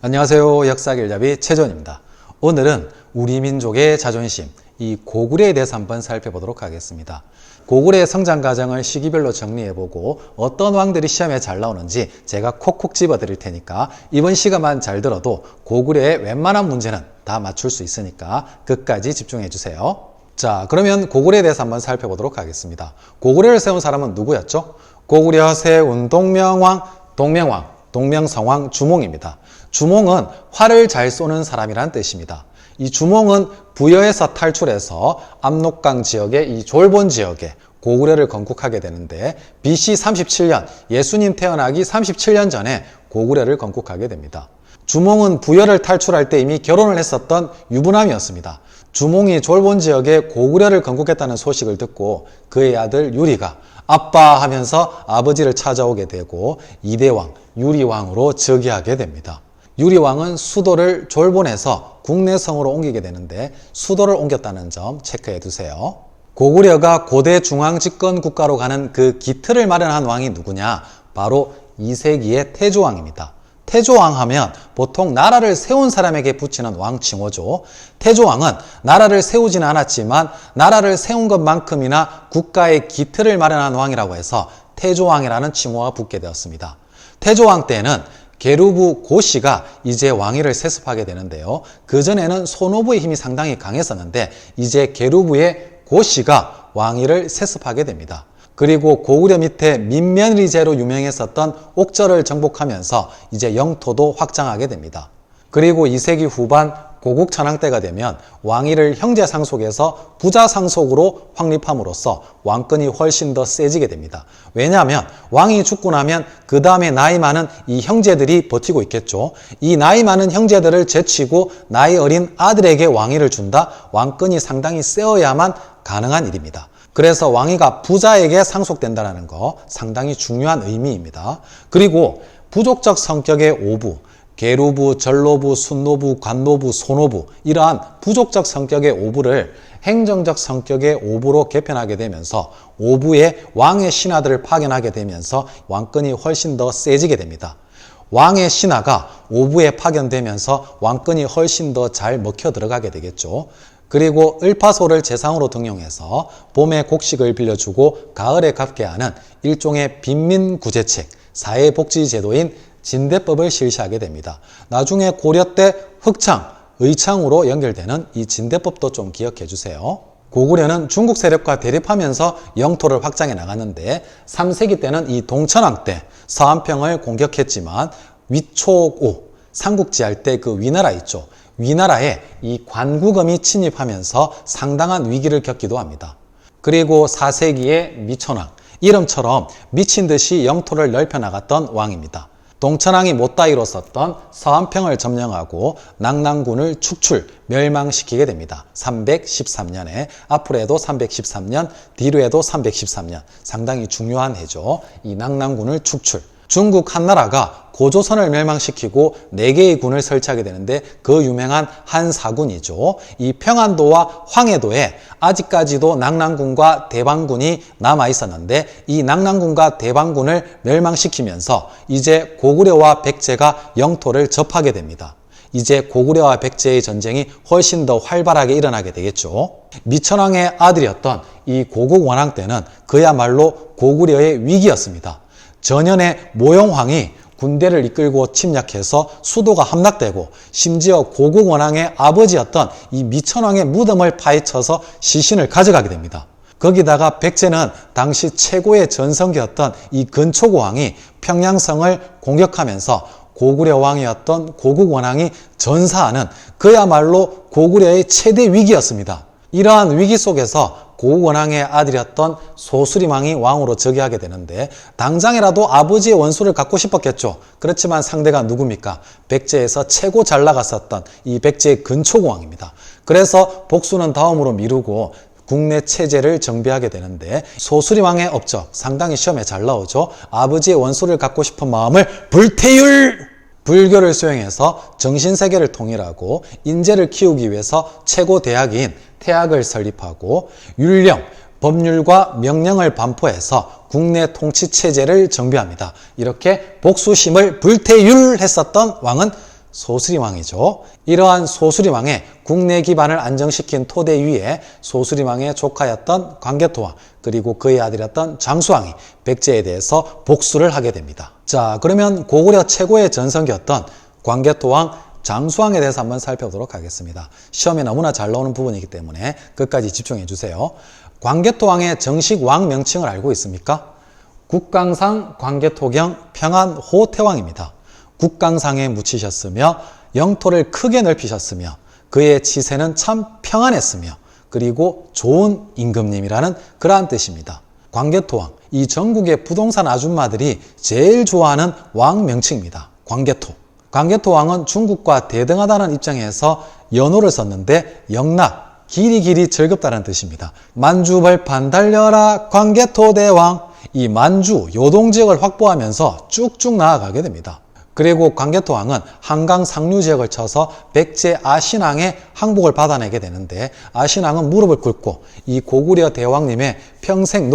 안녕하세요. 역사길잡이 최전입니다. 오늘은 우리 민족의 자존심, 이 고구려에 대해서 한번 살펴보도록 하겠습니다. 고구려의 성장 과정을 시기별로 정리해보고 어떤 왕들이 시험에 잘 나오는지 제가 콕콕 집어드릴 테니까 이번 시간만 잘 들어도 고구려의 웬만한 문제는 다 맞출 수 있으니까 끝까지 집중해주세요. 자, 그러면 고구려에 대해서 한번 살펴보도록 하겠습니다. 고구려를 세운 사람은 누구였죠? 고구려 세운 동명왕, 동명성왕 주몽입니다. 주몽은 활을 잘 쏘는 사람이란 뜻입니다. 이 주몽은 부여에서 탈출해서 압록강 지역의 이 졸본 지역에 고구려를 건국하게 되는데 BC 37년, 예수님 태어나기 37년 전에 고구려를 건국하게 됩니다. 주몽은 부여를 탈출할 때 이미 결혼을 했었던 유부남이었습니다. 주몽이 졸본 지역에 고구려를 건국했다는 소식을 듣고 그의 아들 유리가 아빠 하면서 아버지를 찾아오게 되고 이대왕, 유리왕으로 즉위하게 됩니다. 유리왕은 수도를 졸본에서 국내성으로 옮기게 되는데 수도를 옮겼다는 점 체크해 두세요. 고구려가 고대 중앙집권 국가로 가는 그 기틀을 마련한 왕이 누구냐? 바로 2세기의 태조왕입니다. 태조왕 하면 보통 나라를 세운 사람에게 붙이는 왕 칭호죠. 태조왕은 나라를 세우지는 않았지만 나라를 세운 것만큼이나 국가의 기틀을 마련한 왕이라고 해서 태조왕이라는 칭호가 붙게 되었습니다. 태조왕 때는 계루부 고씨가 이제 왕위를 세습하게 되는데요. 그전에는 소노부의 힘이 상당히 강했었는데 이제 계루부의 고씨가 왕위를 세습하게 됩니다. 그리고 고구려 밑에 민면리제로 유명했었던 옥저를 정복하면서 이제 영토도 확장하게 됩니다. 그리고 2세기 후반 고국 천황 때가 되면 왕위를 형제 상속에서 부자 상속으로 확립함으로써 왕권이 훨씬 더 세지게 됩니다. 왜냐하면 왕이 죽고 나면 그 다음에 나이 많은 이 형제들이 버티고 있겠죠. 이 나이 많은 형제들을 제치고 나이 어린 아들에게 왕위를 준다? 왕권이 상당히 세어야만 가능한 일입니다. 그래서 왕위가 부자에게 상속된다는 거 상당히 중요한 의미입니다. 그리고 부족적 성격의 오부, 계루부, 전로부, 순노부, 관노부, 소노부 이러한 부족적 성격의 오부를 행정적 성격의 오부로 개편하게 되면서 오부에 왕의 신하들을 파견하게 되면서 왕권이 훨씬 더 세지게 됩니다. 왕의 신하가 오부에 파견되면서 왕권이 훨씬 더 잘 먹혀 들어가게 되겠죠. 그리고 을파소를 재상으로 등용해서 봄에 곡식을 빌려주고 가을에 갚게 하는 일종의 빈민구제책, 사회복지제도인 진대법을 실시하게 됩니다. 나중에 고려 때 흑창, 의창으로 연결되는 이 진대법도 좀 기억해 주세요. 고구려는 중국 세력과 대립하면서 영토를 확장해 나갔는데 3세기 때는 이 동천왕 때 서안평을 공격했지만 위촉오, 삼국지할 때 그 위나라 있죠. 위나라에 이 관구검이 침입하면서 상당한 위기를 겪기도 합니다. 그리고 4세기의 미천왕, 이름처럼 미친 듯이 영토를 넓혀 나갔던 왕입니다. 동천왕이 못다 이뤘었던 서안평을 점령하고 낙랑군을 축출, 멸망시키게 됩니다. 313년에 앞으로 해도 313년, 뒤로 해도 313년 상당히 중요한 해죠. 이 낙랑군을 축출. 중국 한나라가 고조선을 멸망시키고 4개의 군을 설치하게 되는데 그 유명한 한사군이죠. 이 평안도와 황해도에 아직까지도 낙랑군과 대방군이 남아있었는데 이 낙랑군과 대방군을 멸망시키면서 이제 고구려와 백제가 영토를 접하게 됩니다. 이제 고구려와 백제의 전쟁이 훨씬 더 활발하게 일어나게 되겠죠. 미천왕의 아들이었던 이 고국원왕 때는 그야말로 고구려의 위기였습니다. 전현의 모용황이 군대를 이끌고 침략해서 수도가 함락되고 심지어 고국원왕의 아버지였던 이 미천왕의 무덤을 파헤쳐서 시신을 가져가게 됩니다. 거기다가 백제는 당시 최고의 전성기였던 이 근초고왕이 평양성을 공격하면서 고구려 왕이었던 고국원왕이 전사하는 그야말로 고구려의 최대 위기였습니다. 이러한 위기 속에서 고국원왕의 아들이었던 소수림왕이 왕으로 즉위하게 되는데 당장이라도 아버지의 원수를 갖고 싶었겠죠. 그렇지만 상대가 누굽니까? 백제에서 최고 잘 나갔었던 이 백제의 근초고왕입니다. 그래서 복수는 다음으로 미루고 국내 체제를 정비하게 되는데 소수림왕의 업적 상당히 시험에 잘 나오죠. 아버지의 원수를 갖고 싶은 마음을 불태율! 불교를 수용해서 정신세계를 통일하고 인재를 키우기 위해서 최고 대학인 태학을 설립하고 율령, 법률과 명령을 반포해서 국내 통치체제를 정비합니다. 이렇게 복수심을 불태율했었던 왕은 소수리왕이죠. 이러한 소수리왕의 국내 기반을 안정시킨 토대 위에 소수리왕의 조카였던 광개토왕 그리고 그의 아들이었던 장수왕이 백제에 대해서 복수를 하게 됩니다. 자, 그러면 고구려 최고의 전성기였던 광개토왕 장수왕에 대해서 한번 살펴보도록 하겠습니다. 시험에 너무나 잘 나오는 부분이기 때문에 끝까지 집중해 주세요. 광개토왕의 정식 왕 명칭을 알고 있습니까? 국강상 광개토경 평안호태왕입니다. 국강상에 묻히셨으며 영토를 크게 넓히셨으며 그의 치세는 참 평안했으며 그리고 좋은 임금님이라는 그러한 뜻입니다. 광개토왕, 이 전국의 부동산 아줌마들이 제일 좋아하는 왕 명칭입니다. 광개토. 광개토왕은 중국과 대등하다는 입장에서 연호를 썼는데 영락, 길이 즐겁다는 뜻입니다. 만주벌판 달려라 광개토대왕. 이 만주, 요동지역을 확보하면서 쭉쭉 나아가게 됩니다. 그리고 광개토왕은 한강 상류 지역을 쳐서 백제 아신왕의 항복을 받아내게 되는데 아신왕은 무릎을 꿇고 이 고구려 대왕님의 평생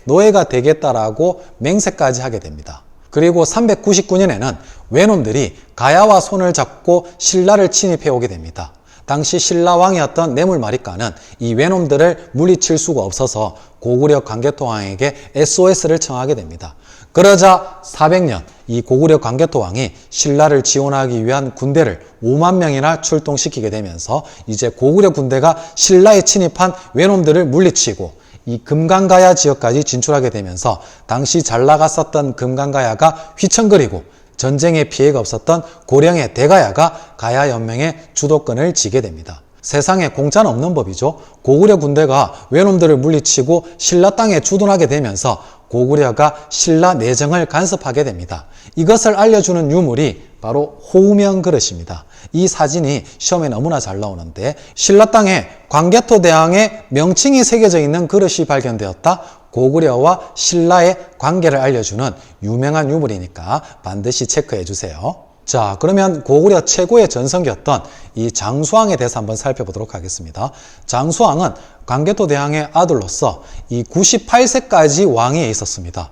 노예가 되겠다라고 맹세까지 하게 됩니다. 그리고 399년에는 외놈들이 가야와 손을 잡고 신라를 침입해 오게 됩니다. 당시 신라왕이었던 뇌물마리까는 이 외놈들을 물리칠 수가 없어서 고구려 광개토왕에게 SOS를 청하게 됩니다. 그러자 400년 이 고구려 광개토왕이 신라를 지원하기 위한 군대를 5만 명이나 출동시키게 되면서 이제 고구려 군대가 신라에 침입한 외놈들을 물리치고 이 금강가야 지역까지 진출하게 되면서 당시 잘 나갔었던 금강가야가 휘청거리고 전쟁에 피해가 없었던 고령의 대가야가 가야연맹의 주도권을 쥐게 됩니다. 세상에 공짜는 없는 법이죠. 고구려 군대가 외놈들을 물리치고 신라 땅에 주둔하게 되면서 고구려가 신라 내정을 간섭하게 됩니다. 이것을 알려주는 유물이 바로 호우명 그릇입니다. 이 사진이 시험에 너무나 잘 나오는데 신라 땅에 광개토 대왕의 명칭이 새겨져 있는 그릇이 발견되었다. 고구려와 신라의 관계를 알려주는 유명한 유물이니까 반드시 체크해 주세요. 자, 그러면 고구려 최고의 전성기였던 이 장수왕에 대해서 한번 살펴보도록 하겠습니다. 장수왕은 광개토 대왕의 아들로서 이 98세까지 왕위에 있었습니다.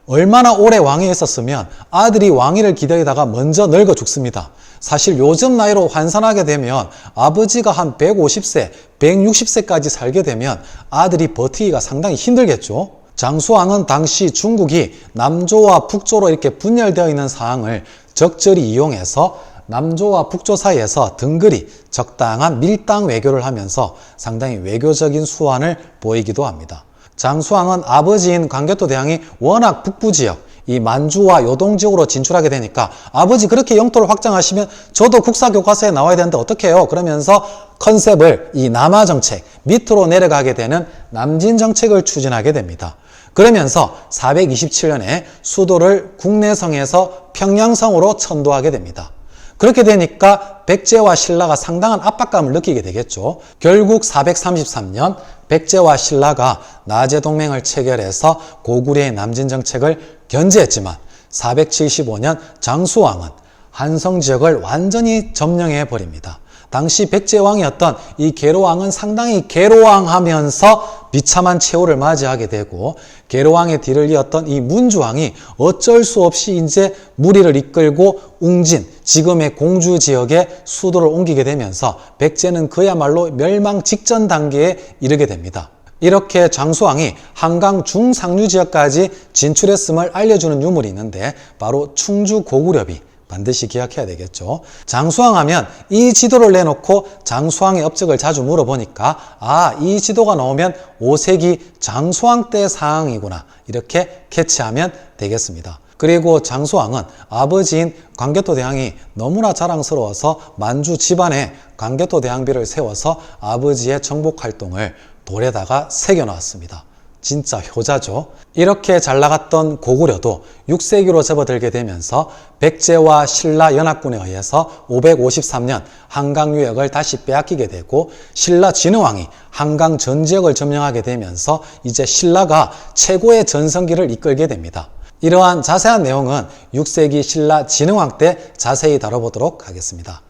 얼마나 오래 왕위에 있었으면 아들이 왕위를 기다리다가 먼저 늙어 죽습니다. 사실 요즘 나이로 환산하게 되면 아버지가 한 150세, 160세까지 살게 되면 아들이 버티기가 상당히 힘들겠죠. 장수왕은 당시 중국이 남조와 북조로 이렇게 분열되어 있는 상황을 적절히 이용해서 남조와 북조 사이에서 등글이 적당한 밀당 외교를 하면서 상당히 외교적인 수완을 보이기도 합니다. 장수왕은 아버지인 광개토 대왕이 워낙 북부 지역, 이 만주와 요동 지역으로 진출하게 되니까 아버지 그렇게 영토를 확장하시면 저도 국사교과서에 나와야 되는데 어떻게 해요? 그러면서 컨셉을 이 남하 정책, 밑으로 내려가게 되는 남진 정책을 추진하게 됩니다. 그러면서 427년에 수도를 국내성에서 평양성으로 천도하게 됩니다. 그렇게 되니까 백제와 신라가 상당한 압박감을 느끼게 되겠죠. 결국 433년 백제와 신라가 나제 동맹을 체결해서 고구려의 남진 정책을 견제했지만 475년 장수왕은 한성 지역을 완전히 점령해 버립니다. 당시 백제왕이었던 이 계로왕은 상당히 계로왕하면서 비참한 최후를 맞이하게 되고 계로왕의 뒤를 이었던 이 문주왕이 어쩔 수 없이 이제 무리를 이끌고 웅진, 지금의 공주 지역에 수도를 옮기게 되면서 백제는 그야말로 멸망 직전 단계에 이르게 됩니다. 이렇게 장수왕이 한강 중상류 지역까지 진출했음을 알려주는 유물이 있는데 바로 충주 고구려비 반드시 기억해야 되겠죠. 장수왕 하면 이 지도를 내놓고 장수왕의 업적을 자주 물어보니까 이 지도가 나오면 5세기 장수왕 때 상황이구나 이렇게 캐치하면 되겠습니다. 그리고 장수왕은 아버지인 광개토 대왕이 너무나 자랑스러워서 만주 집안에 광개토 대왕비를 세워서 아버지의 정복 활동을 돌에다가 새겨놓았습니다. 진짜 효자죠. 이렇게 잘 나갔던 고구려도 6세기로 접어들게 되면서 백제와 신라 연합군에 의해서 553년 한강 유역을 다시 빼앗기게 되고 신라 진흥왕이 한강 전 지역을 점령하게 되면서 이제 신라가 최고의 전성기를 이끌게 됩니다. 이러한 자세한 내용은 6세기 신라 진흥왕 때 자세히 다뤄보도록 하겠습니다.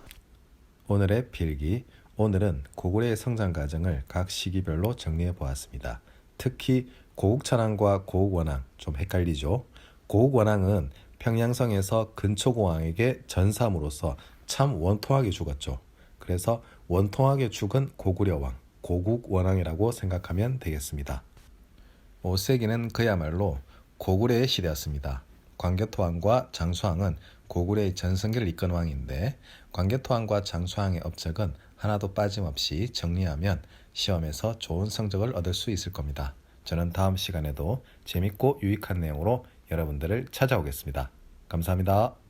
오늘의 필기, 오늘은 고구려의 성장 과정을 각 시기별로 정리해 보았습니다. 특히 고국천왕과 고국원왕 좀 헷갈리죠. 고국원왕은 평양성에서 근초고왕에게 전사함으로써 참 원통하게 죽었죠. 그래서 원통하게 죽은 고구려 왕, 고국 원왕이라고 생각하면 되겠습니다. 5세기는 그야말로 고구려의 시대였습니다. 광개토왕과 장수왕은 고구려의 전성기를 이끈 왕인데 광개토왕과 장수왕의 업적은 하나도 빠짐없이 정리하면 시험에서 좋은 성적을 얻을 수 있을 겁니다. 저는 다음 시간에도 재밌고 유익한 내용으로 여러분들을 찾아오겠습니다. 감사합니다.